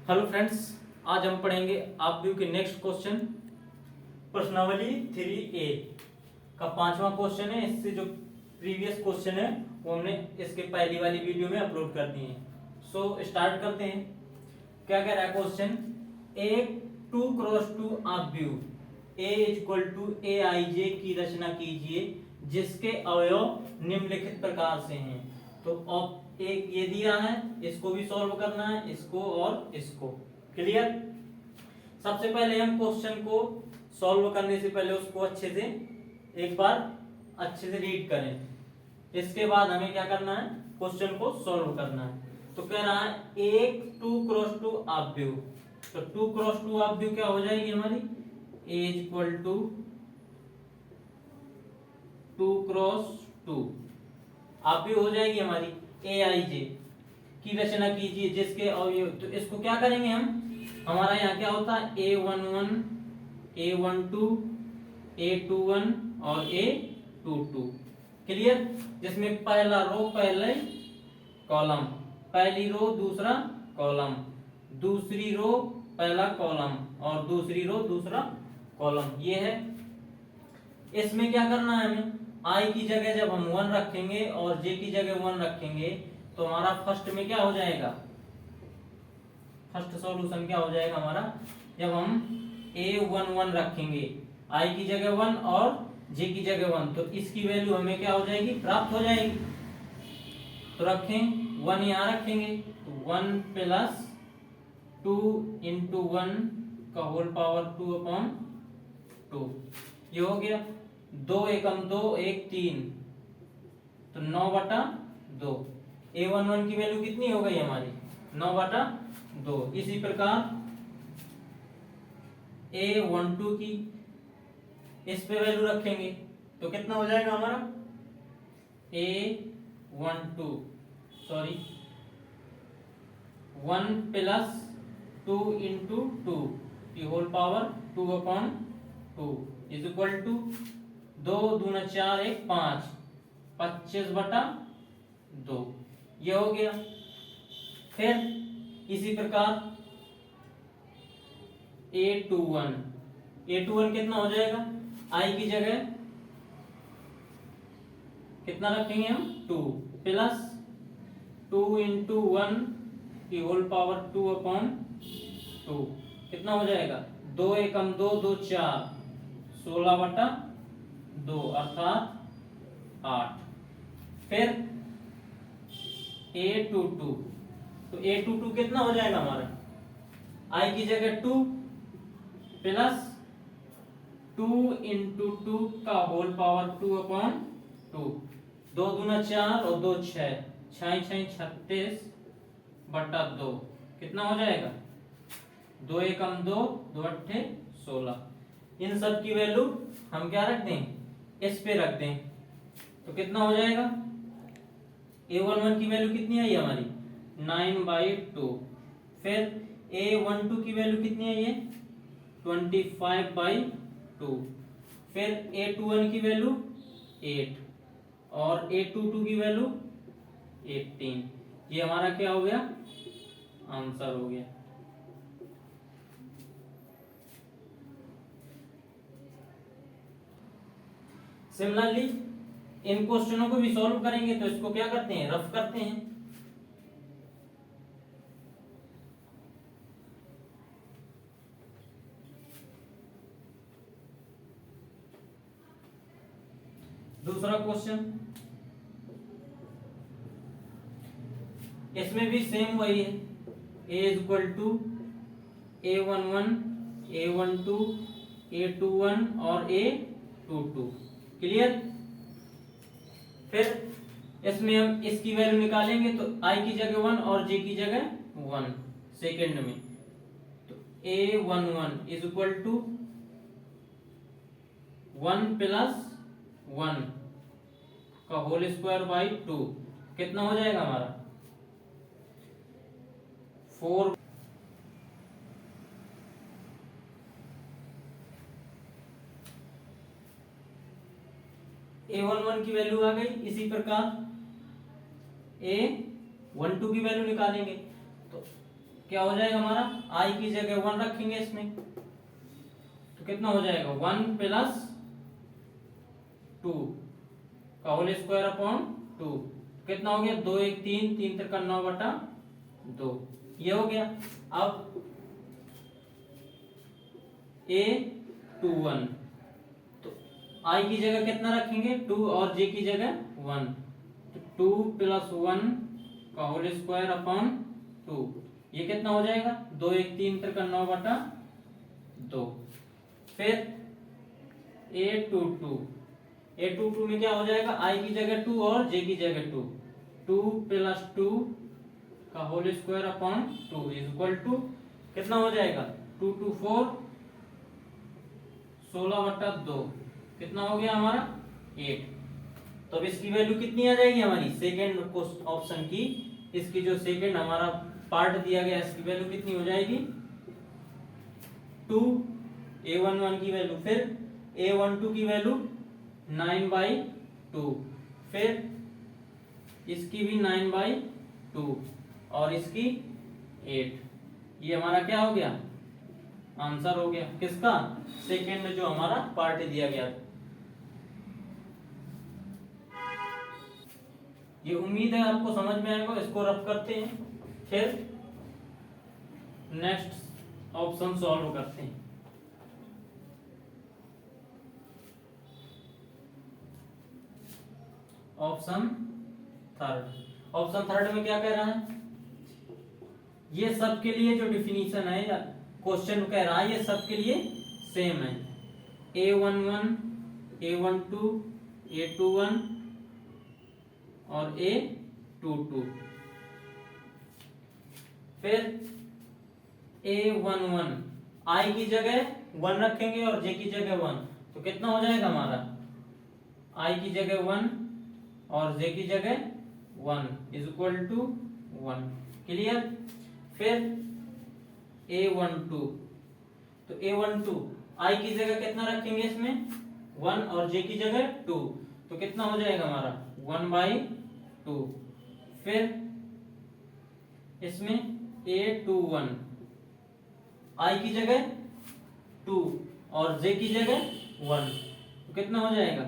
Hello friends, आज हम पढ़ेंगे आप व्यू के नेक्स्ट क्वेश्चन प्रश्नावली 3A का पांचवा क्वेश्चन है। इससे जो प्रीवियस क्वेश्चन है वो हमने इसके पहली वाली वीडियो में अपलोड कर दिए हैं। सो स्टार्ट करते हैं। क्या कह रहा है क्वेश्चन? एक 2x2 आप व्यू A = AIJ की रचना कीजिए जिसके अवयव निम्नलिखित प्रकार से हैं। तो एक ये दिया है, इसको भी सॉल्व करना है, इसको और इसको। क्लियर? सबसे पहले हम क्वेश्चन को सॉल्व करने से पहले उसको अच्छे से एक बार अच्छे से रीड करें। इसके बाद हमें क्या करना है? क्वेश्चन को सॉल्व करना है। तो कह रहा है एक 2x2 आप व्यू। तो 2x2 आप व्यू क्या हो जाएगी हमारी? A = 2x2 आप व्यू हो जाएगी हमारी। AIJ की रचना कीजिए जिसके अवयव। तो इसको क्या करेंगे हम? हमारा यहाँ क्या होता है? A11, A12, A21 और A22। क्लियर? जिसमें पहला रो पहले कॉलम, पहली रो दूसरा कॉलम, दूसरी रो पहला कॉलम और दूसरी रो दूसरा कॉलम, ये है। इसमें क्या करना है हमें? I की जगह जब हम 1 रखेंगे और J की जगह 1 रखेंगे तो हमारा फर्स्ट में क्या हो जाएगा? फर्स्ट सॉल्यूशन क्या हो जाएगा हमारा? जब हम A11 रखेंगे, I की जगह 1 और J की जगह 1, तो इसकी वैल्यू हमें क्या हो जाएगी? प्राप्त हो जाएगी। तो रखें 1 यहाँ रखेंगे तो 1 + 2 × 1 का होल पावर 2/2 ये हो गया। 2 एकम 2 1 3 तो 9/2। A11 की वैल्यू कितनी हो गई हमारी? 9/2। इसी प्रकार A12 की इस पे वैल्यू रखेंगे तो कितना हो जाएगा हमारा? A12 सॉरी 1 + 2 × 2 की होल पावर 2/2 = 2 दूना 4 1 5 25/2 ये हो गया। फिर इसी प्रकार A21 कितना हो जाएगा? I की जगह कितना रखेंगे हम? 2 + 2 × 1 की होल पावर 2/2 कितना हो जाएगा? 2 एकम 2 2 4 16/2 अर्थात 8। फिर A22 तो A22 कितना हो जाएगा हमारा? I की जगह 2 + 2 × 2 का होल पावर 2/2 2 दूना 4 और 2 6 6 36/2 कितना हो जाएगा? 2 एकम 2 2 8 16। इन सब की वैल्यू हम क्या रख दें? इस पे रख दें तो कितना हो जाएगा? A11 की वैल्यू कितनी आई हमारी? 9/2। फिर A12 की वैल्यू कितनी आई है? 25/2। फिर A21 की वैल्यू 8 और A22 की वैल्यू 18। ये हमारा क्या हो गया? आंसर हो गया। सिमिलरली इन क्वेश्चनों को भी सॉल्व करेंगे तो इसको क्या करते हैं? रफ करते हैं। दूसरा क्वेश्चन, इसमें भी सेम वही है। A = A11, A12, A21 और A22। क्लियर? फिर इसमें हम इसकी वैल्यू निकालेंगे तो I की जगह 1 और J की जगह 1 सेकेंड में। तो A11 = 1 + 1 का होल स्क्वायर बाई 2 कितना हो जाएगा हमारा? 4। A11 की वैल्यू आ गई। इसी प्रकार A12 की वैल्यू निकालेंगे तो क्या हो जाएगा हमारा, आई की जगह 1 रखेंगे इसमें, तो कितना हो जाएगा 1 प्लस 2 का होल स्क्वायर अपॉन 2, कितना हो गया 2 1 3 3 3 9 बटा 2, ये हो गया। अब A21, तो I की जगह कितना रखेंगे 2 और J की जगह 1, तो 2 प्लस 1 का होल स्क्वायर अपॉन 2, ये कितना हो जाएगा 2 1 3 3 9 बटा 2। फिर A22 में क्या हो जाएगा, I की जगह 2 और J की जगह 2, 2 प्लस 2 का whole square upon 2 is equal to कितना हो जाएगा 2 2 4 16 बटा 2, कितना हो गया हमारा 8। तो अब इसकी वैल्यू कितनी आ जाएगी हमारी सेकेंड ऑप्शन की, इसकी जो सेकेंड हमारा पार्ट दिया गया इसकी वैल्यू कितनी हो जाएगी 2, A11 की वैल्यू, फिर A12 की वैल्यू 9/2, फिर इसकी भी 9/2 और इसकी 8। ये हमारा क्या हो गया आंसर हो गया किसका, सेकेंड जो हमारा पार्ट दिया गया। ये उम्मीद है आपको समझ में आएगा, इसको रफ करते हैं, फिर नेक्स्ट ऑप्शन सॉल्व करते हैं। ऑप्शन थर्ड में क्या कह रहा है, ये सब के लिए जो डिफिनीशन है या क्वेश्चन कह रहा है ये सब के लिए सेम है, A11 A12 A21 और A22। फिर A11 I की जगह 1 रखेंगे और J की जगह 1, तो कितना हो जाएगा हमारा I की जगह 1 और J की जगह 1 इज इक्वल टू 1, क्लियर। फिर A12, तो A12 I की जगह कितना रखेंगे इसमें 1 और J की जगह 2, तो कितना हो जाएगा हमारा 1/2। फिर इसमें A21 I की जगह 2 और J की जगह 1, तो कितना हो जाएगा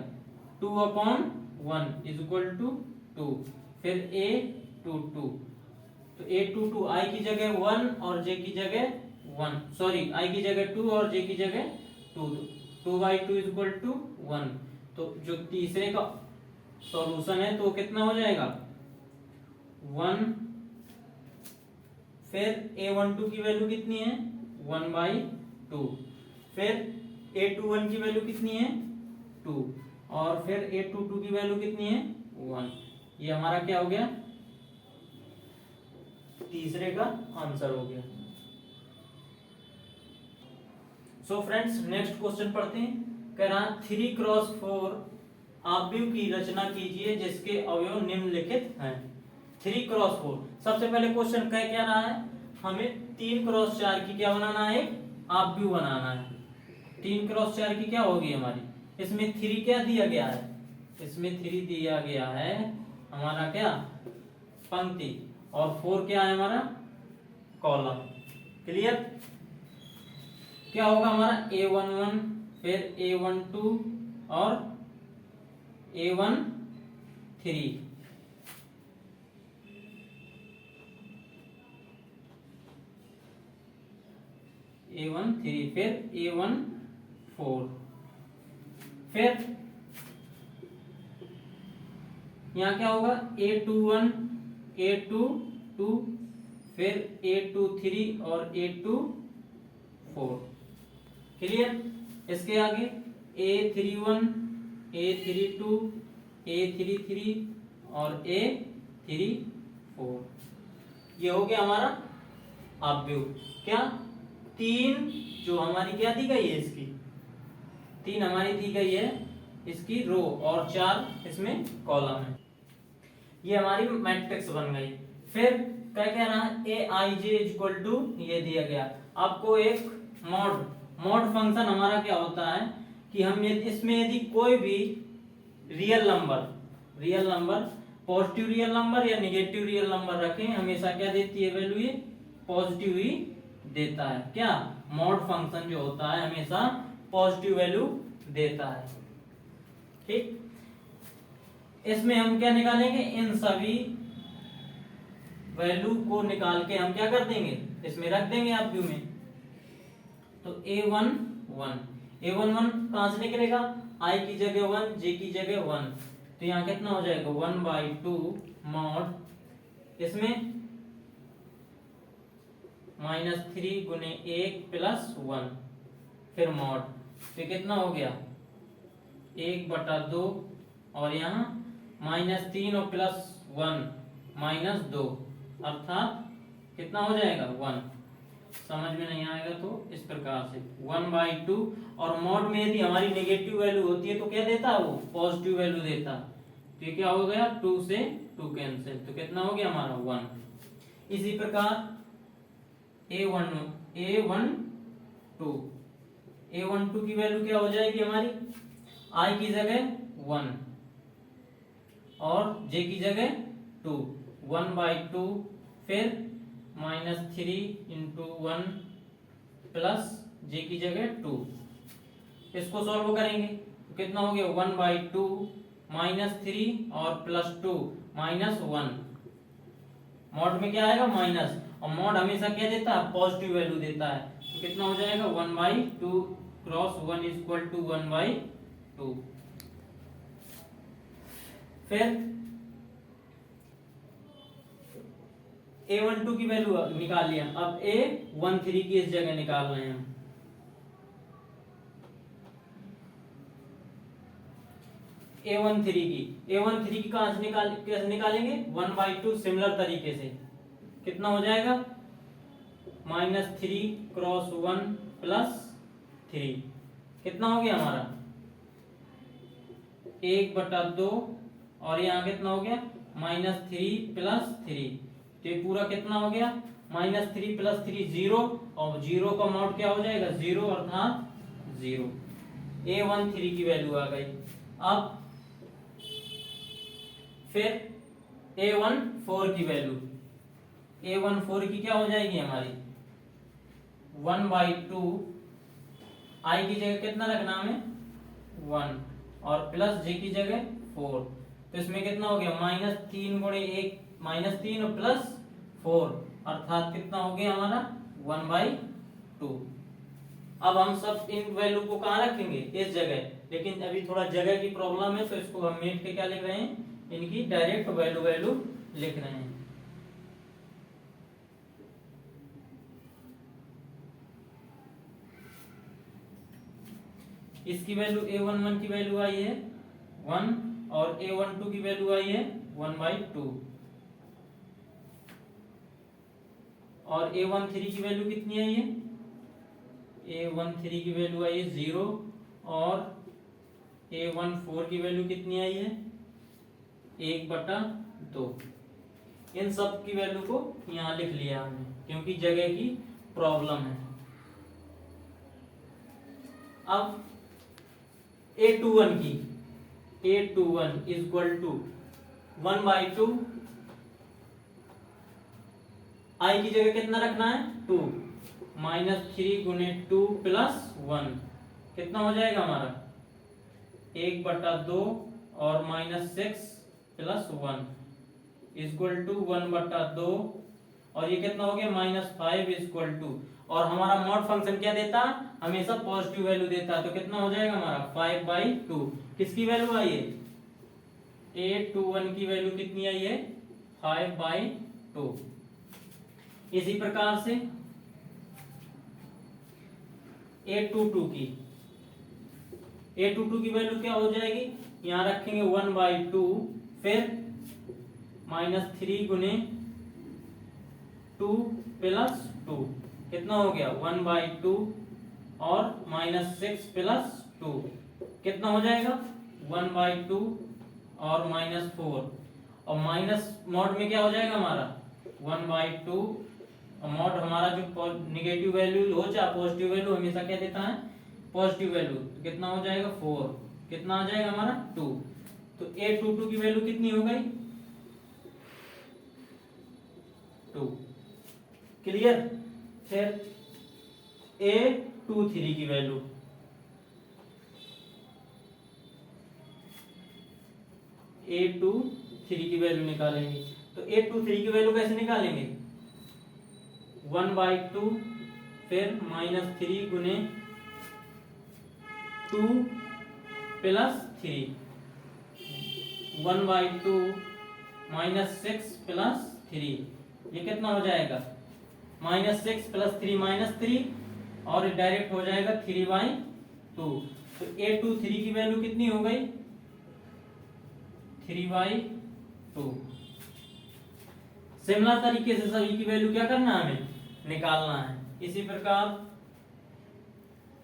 2/1 इज इक्वल टू 2। फिर A22, तो A22 I की जगह 1 और J की जगह 1, सॉरी I की जगह 2 और J की जगह 2, 2/2 इज इक्वल टू 1। तो जो तीसरे का सॉल्यूशन है तो कितना हो जाएगा 1। फिर A12 की वैल्यू कितनी है 1/2, फिर A21 की वैल्यू कितनी है 2 और फिर A22 की वैल्यू कितनी है 1। ये हमारा क्या हो गया तीसरे का आंसर हो गया। सो फ्रेंड्स नेक्स्ट क्वेश्चन पढ़ते हैं, कह रहा 3x4 आव्यूह की रचना कीजिए जिसके अवयव निम्नलिखित हैं। 3x4 सबसे पहले क्वेश्चन कह क्या रहा है, हमें 3x4 की क्या बनाना है आव्यूह बनाना है। 3x4 की क्या होगी हमारी, इसमें 3 क्या दिया गया है, इसमें 3 दिया गया है हमारा क्या पंक्ति और 4 क्या है हमारा कॉलम, क्लियर। क्या होगा हमारा A11 फिर A12 और A13, A13 फिर A14, फिर यहाँ क्या होगा A21 A22 फिर A23 और A24, क्लियर। इसके आगे A31 A32 A33 और A34, ये हो गया हमारा आव्यूह। क्या 3 जो हमारी क्या दी गई है, इसकी 3 हमारी दी गई है इसकी रो और 4 इसमें कॉलम है, ये हमारी मैट्रिक्स बन गई। फिर क्या कह रहा है Aij इक्वल टू ये दिया गया आपको एक मॉड फंक्शन हमारा क्या होता है कि हम इसमें यदि कोई भी real number positive real number या निगेटिव रियल नंबर रखें हमेशा क्या देती है वैल्यू, ये पॉजिटिव ही देता है। क्या, मॉड फंक्शन जो होता है हमेशा पॉजिटिव वैल्यू देता है। ठीक, इसमें हम क्या निकालेंगे, इन सभी वैल्यू को निकाल के हम क्या कर देंगे, इसमें रख देंगे आप व्यू में। तो a11 कहां से निकलेगा, i की जगह 1, j की जगह 1, तो यहाँ कितना हो जाएगा 1/2 मॉड इसमें -3 गुने 1 प्लस 1, फिर मॉड, तो कितना हो गया 1/2, और यहाँ -3 और +1 -2, अर्थात कितना हो जाएगा 1। समझ में नहीं आएगा तो इस प्रकार से 1/2, और मॉड में यदि हमारी नेगेटिव वैल्यू होती है तो क्या देता है, वो पॉजिटिव वैल्यू देता है। तो ये क्या हो गया, 2 से 2 कैंसिल, तो कितना हो गया हमारा 1। इसी प्रकार A12 की वैल्यू क्या हो जाएगी हमारी, i की जगह 1 और j की जगह 2, 1/2, फिर -3 × 1 प्लस j की जगह 2। इसको सॉल्व करेंगे तो कितना हो गया 1/2 -3 और +2 -1, मॉड में क्या आएगा माइनस, और मॉड हमेशा क्या देता है, पॉजिटिव वैल्यू देता है। तो कितना हो जाएगा 1/2 क्रॉस 1 = 1/2। फिर A12 की वैल्यू निकाल लिया, अब A13 की इस जगह निकाल रहे हैं हम। A13 की कहां से कैसे निकालेंगे, 1/2 सिमिलर तरीके से, कितना हो जाएगा -3 क्रॉस 1 +3, कितना हो गया हमारा 1/2, और यहाँ कितना हो गया -3 + 3, तो ये पूरा कितना हो गया -3 + 3 0, और 0 का मॉड क्या हो जाएगा 0, अर्थात 0। A13 की वैल्यू आ गई। अब फिर A14 की वैल्यू, A14 की क्या हो जाएगी हमारी 1/2, i की जगह कितना रखना हमें 1, और प्लस j की जगह 4, तो इसमें कितना हो गया -3 × 1 -3 और +4, अर्थात कितना हो गया हमारा 1/2। अब हम सब इन वैल्यू को कहाँ रखेंगे, इस जगह, लेकिन अभी थोड़ा जगह की प्रॉब्लम है, तो इसको हम मेट के क्या लिख रहे हैं, इनकी डायरेक्ट वैल्यू लिख रहे हैं। इसकी वैल्यू A11 की वैल्यू आई है 1, और A12 की वैल्यू आई है 1/2, और A13 की वैल्यू कितनी आई है, A13 की वैल्यू आई है 0, और A14 की वैल्यू कितनी आई है 1/2। इन सब की वैल्यू को यहाँ लिख लिया हमने, क्योंकि जगह की प्रॉब्लम है। अब A21 की, A21 = 1/2, i की जगह कितना रखना है 2, -3 × 2 + 1, कितना हो जाएगा हमारा 1/2, और -6 + 1 = 1/2, और ये कितना हो गया -5 = और हमारा मॉड फंक्शन क्या देता है, हमेशा पॉजिटिव वैल्यू देता है, तो कितना हो जाएगा हमारा 5/2। किसकी वैल्यू आई है, A21 की वैल्यू कितनी आई है 5/2। इसी प्रकार से A22 की वैल्यू क्या हो जाएगी, यहाँ रखेंगे 1/2, फिर -3 × 2 + 2, कितना हो गया 1/2, और -6 + 2, कितना हो जाएगा 1/2, और -4, और माइनस मॉड में क्या हो जाएगा हमारा 1/2, और मॉड हमारा जो नेगेटिव वैल्यू हो चाहे पॉजिटिव वैल्यू हमेशा क्या देता है पॉजिटिव वैल्यू, तो कितना हो जाएगा 4, कितना आ जाएगा हमारा 2। तो A22 की वैल्यू कितनी हो गई 2। क्लियर। फिर A23 की वैल्यू, A23 की वैल्यू निकालेंगे। तो A23 की वैल्यू कैसे निकालेंगे, 1/2 फिर -3 गुने 2 प्लस 3, 1/2 -6 प्लस 3, ये कितना हो जाएगा, -6 प्लस 3 -3, और डायरेक्ट हो जाएगा 3/2। तो A23 की वैल्यू कितनी हो गई, 3/2। सिमिलर तरीके से सभी की वैल्यू क्या करना है, हमें निकालना है। इसी प्रकार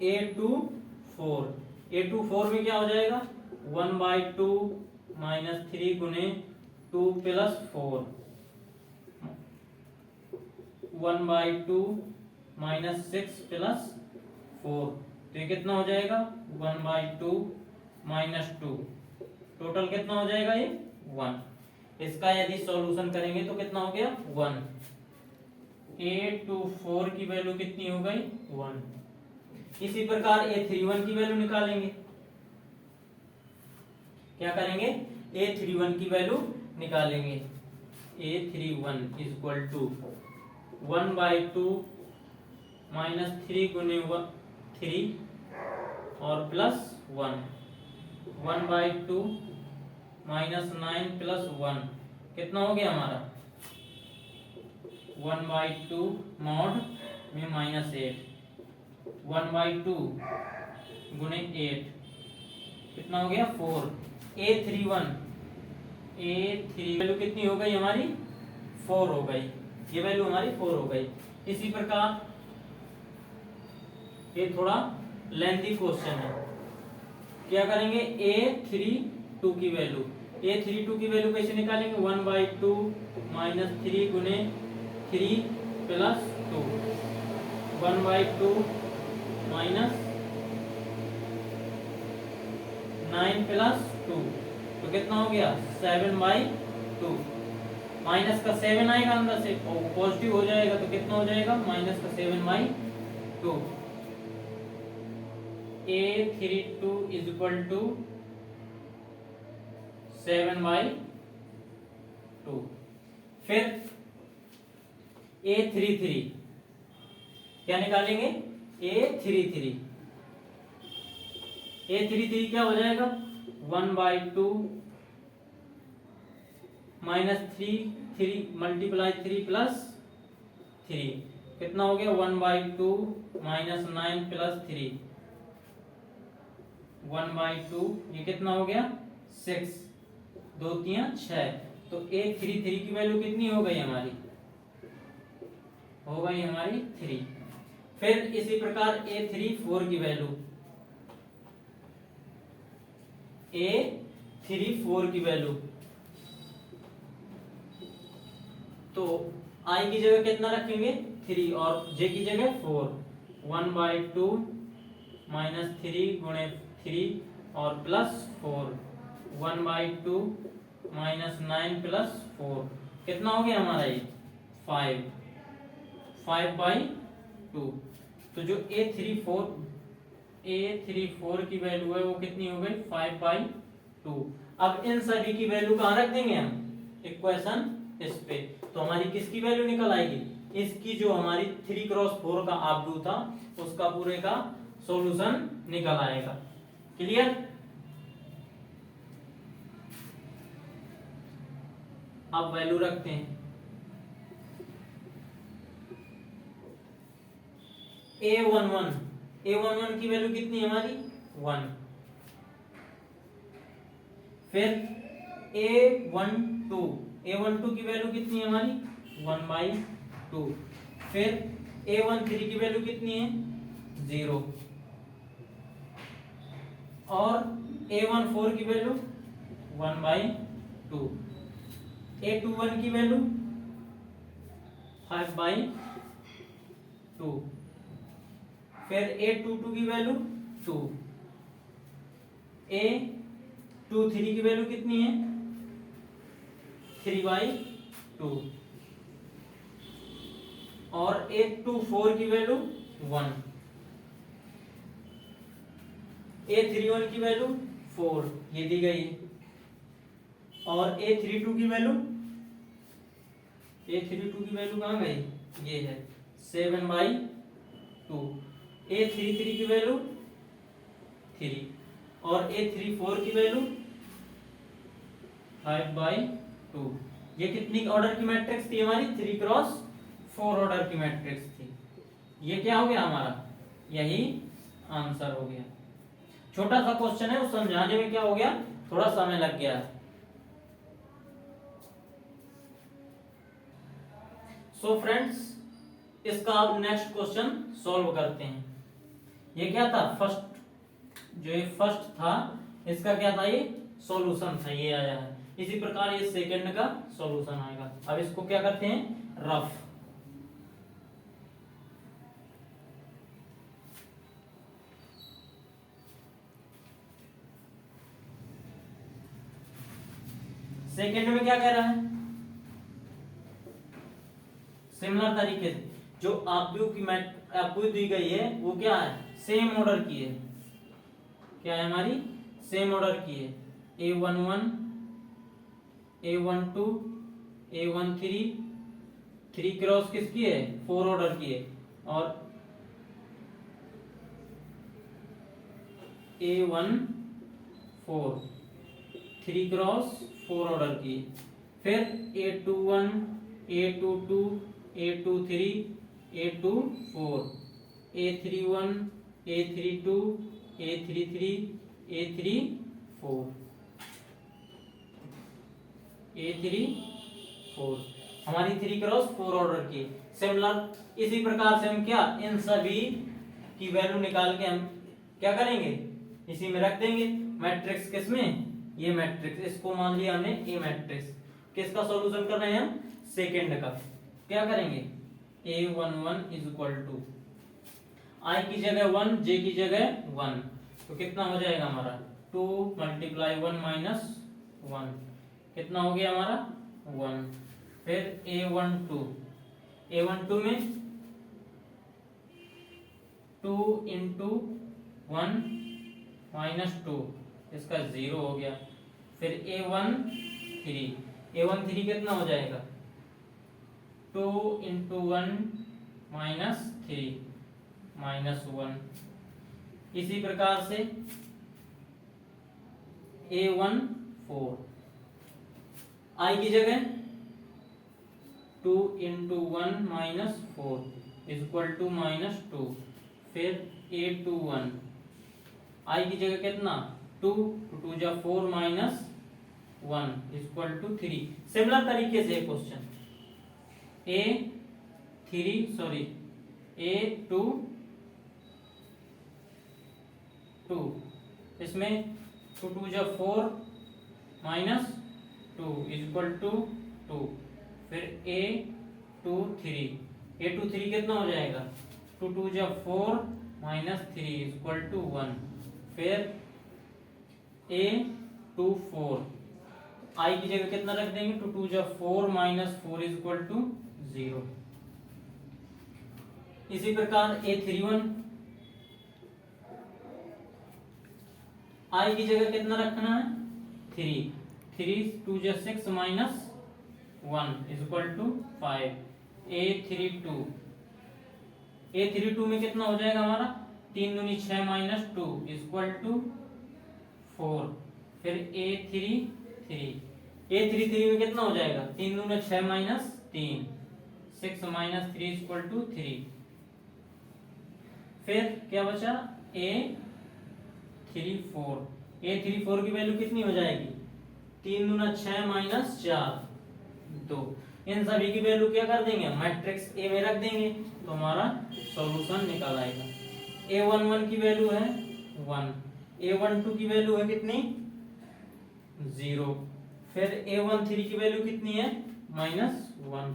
A24 में क्या हो जाएगा, 1/2 -3 गुने 2 प्लस 4, 1/2 -6 प्लस 4, तो ये कितना हो जाएगा, 1/2 -2, टोटल कितना हो जाएगा, ये 1। इसका यदि सॉल्यूशन करेंगे तो कितना हो गया, 1। A24 की वैल्यू कितनी हो गई, 1। इसी प्रकार A31 की वैल्यू निकालेंगे। क्या करेंगे, A31 की वैल्यू निकालेंगे। A31 इक्वल टू 1/2 -3 गुने 3 और प्लस 1, 1/2 -9 प्लस 1, कितना हो गया हमारा, 1/2 मॉड में -8, 1/2 गुने 8, कितना हो गया, 4। A31 वैल्यू कितनी हो गई हमारी, 4 हो गई, ये वैल्यू हमारी 4 हो गई। इसी प्रकार ये थोड़ा लेंथी क्वेश्चन है। क्या करेंगे, A32 की वैल्यू, A32 की वैल्यू कैसे निकालेंगे, 1/2 -3 गुने 3 प्लस 2, 1/2 -9 प्लस 2, तो कितना हो गया, 7/2। माइनस का 7 आएगा अंदर से, पॉजिटिव हो जाएगा तो कितना हो जाएगा, -7/2। A32 is equal to 7/2। फिर A33 क्या निकालेंगे, A33 क्या हो जाएगा, 1/2 -3 मल्टीप्लाई 3 प्लस 3, कितना हो गया, 1/2 -9 प्लस 3, 1/2, ये कितना हो गया, 6, 2 3 6। तो A33 की वैल्यू कितनी हो गई हमारी, 3। फिर इसी प्रकार A34 की वैल्यू, A34 की वैल्यू, तो I की जगह कितना रखेंगे, 3, और J की जगह 4, 1/2 -3 गुणे 3 और प्लस 4, 1/2 -9 प्लस 4, कितना हो गया हमारा ये, 5/2। तो जो A34 की वैल्यू है वो कितनी हो गई, 5/2। अब इन सभी की वैल्यू कहाँ रख देंगे हम, इक्वेशन इस पे, तो हमारी किसकी वैल्यू निकल आएगी, इसकी जो हमारी 3x4 का आव्यूह था उसका पूरे का सॉल्यूशन निकल आएगा। क्लियर। अब वैल्यू रखते हैं, A11 की वैल्यू कितनी है हमारी, 1। फिर A12 की वैल्यू कितनी है हमारी, 1/2। फिर A13 की वैल्यू कितनी है, 0, और A14 की वैल्यू 1/2, A21 की वैल्यू 5/2, फिर A22 की वैल्यू 2, A23 की वैल्यू कितनी है, 3/2। और A24 की वैल्यू 1, A31 की वैल्यू 4 ये दी गई है, और A32 की वैल्यू कहाँ गई, ये है 7/2, A33 की वैल्यू 3 और A34 की वैल्यू 5/2। ये कितनी ऑर्डर की मैट्रिक्स थी हमारी, 3x4 ऑर्डर की मैट्रिक्स थी। ये क्या हो गया हमारा, यही आंसर हो गया। छोटा सा क्वेश्चन है, उस समझाने में क्या हो गया, थोड़ा समय लग गया। सो फ्रेंड्स, इसका अब नेक्स्ट क्वेश्चन सॉल्व करते हैं। ये क्या था, जो ये फर्स्ट था इसका क्या था, ये सॉल्यूशन था, ये आया है। इसी प्रकार ये सेकंड का सॉल्यूशन आएगा। अब इसको क्या करते हैं, रफ। सेकंड में क्या कह रहा है, सिमिलर तरीके से जो आपको दी गई है वो क्या है, सेम ऑर्डर की है। क्या है हमारी, सेम ऑर्डर की है। A11, A12, A13, 3 क्रॉस किसकी है, 4 ऑर्डर की है, और A14, 3 क्रॉस 4 ऑर्डर की है। फिर A21, A22, A23, A24, A31, A32, A33, A34, A34 हमारी 3 क्रॉस 4 ऑर्डर की। सिमिलर इसी प्रकार से हम क्या, इन सभी की वैल्यू निकाल के हम क्या करेंगे, इसी में रख देंगे। मैट्रिक्स किसमें, ये मैट्रिक्स, इसको मान लिया हमने ए मैट्रिक्स। किसका सॉल्यूशन कर रहे हैं हम, सेकंड का। क्या करेंगे, A11 is equal to I की जगह 1, J की जगह 1, तो कितना हो जाएगा हमारा 2 × 1 - 1, कितना हो गया हमारा 1। फिर A12 में 2 × 1 - 2, इसका 0 हो गया। फिर A13 कितना हो जाएगा 2 × 1 - 3 -1। इसी प्रकार से A14 I की जगह 2 × 1 - 4 = -2। फिर A21 I की जगह कितना 2 2 × 4 - 1 = 3। सिमिलर तरीके से क्वेश्चन A2 इसमें 2 2 × 4 - 2 = 2। फिर A23 कितना हो जाएगा 2 2 × 4 - 3 = 1। फिर A24 I की जगह कितना रख देंगे 2 2 × 4 - 4 = 0। इसी प्रकार A31 I की जगह कितना रखना है 3 3 2 × 6 - 1 = 5। A32 में कितना हो जाएगा हमारा 3 दूनी 6 - 2 = 4। फिर A33 में कितना हो जाएगा 3 दूनी 6 - 3 6 - 3 = 3। फिर क्या बचा A34 की वैल्यू कितनी हो जाएगी 3 दूना 6 - 4 2। इन सभी की वैल्यू क्या कर देंगे मैट्रिक्स ए में रख देंगे, तो हमारा सॉल्यूशन निकल आएगा। A11 की वैल्यू है 1, A12 की वैल्यू है कितनी 0। फिर A13 की वैल्यू कितनी है -1।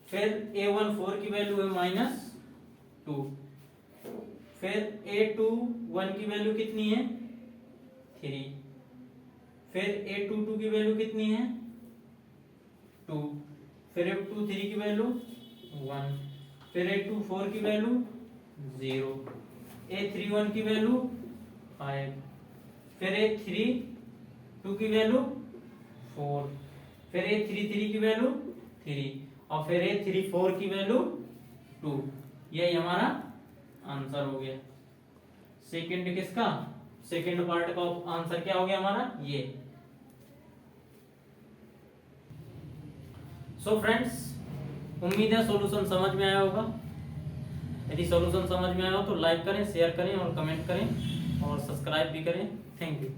फिर A14 की वैल्यू है -2। फिर A21 की वैल्यू कितनी है 3। फिर A22 की वैल्यू कितनी है 2। फिर A23 की वैल्यू 1। फिर A24 की वैल्यू 0, A31 की वैल्यू 5, फिर A32 की वैल्यू 4, फिर A33 की वैल्यू 3 और फिर A34 की वैल्यू 2। यही हमारा आंसर हो गया। सेकंड किसका, सेकंड पार्ट का आंसर क्या हो गया हमारा ये। सो फ्रेंड्स, उम्मीद है सॉल्यूशन समझ में आया होगा। यदि सॉल्यूशन समझ में आया हो तो लाइक करें, शेयर करें और कमेंट करें और सब्सक्राइब भी करें। Thank you.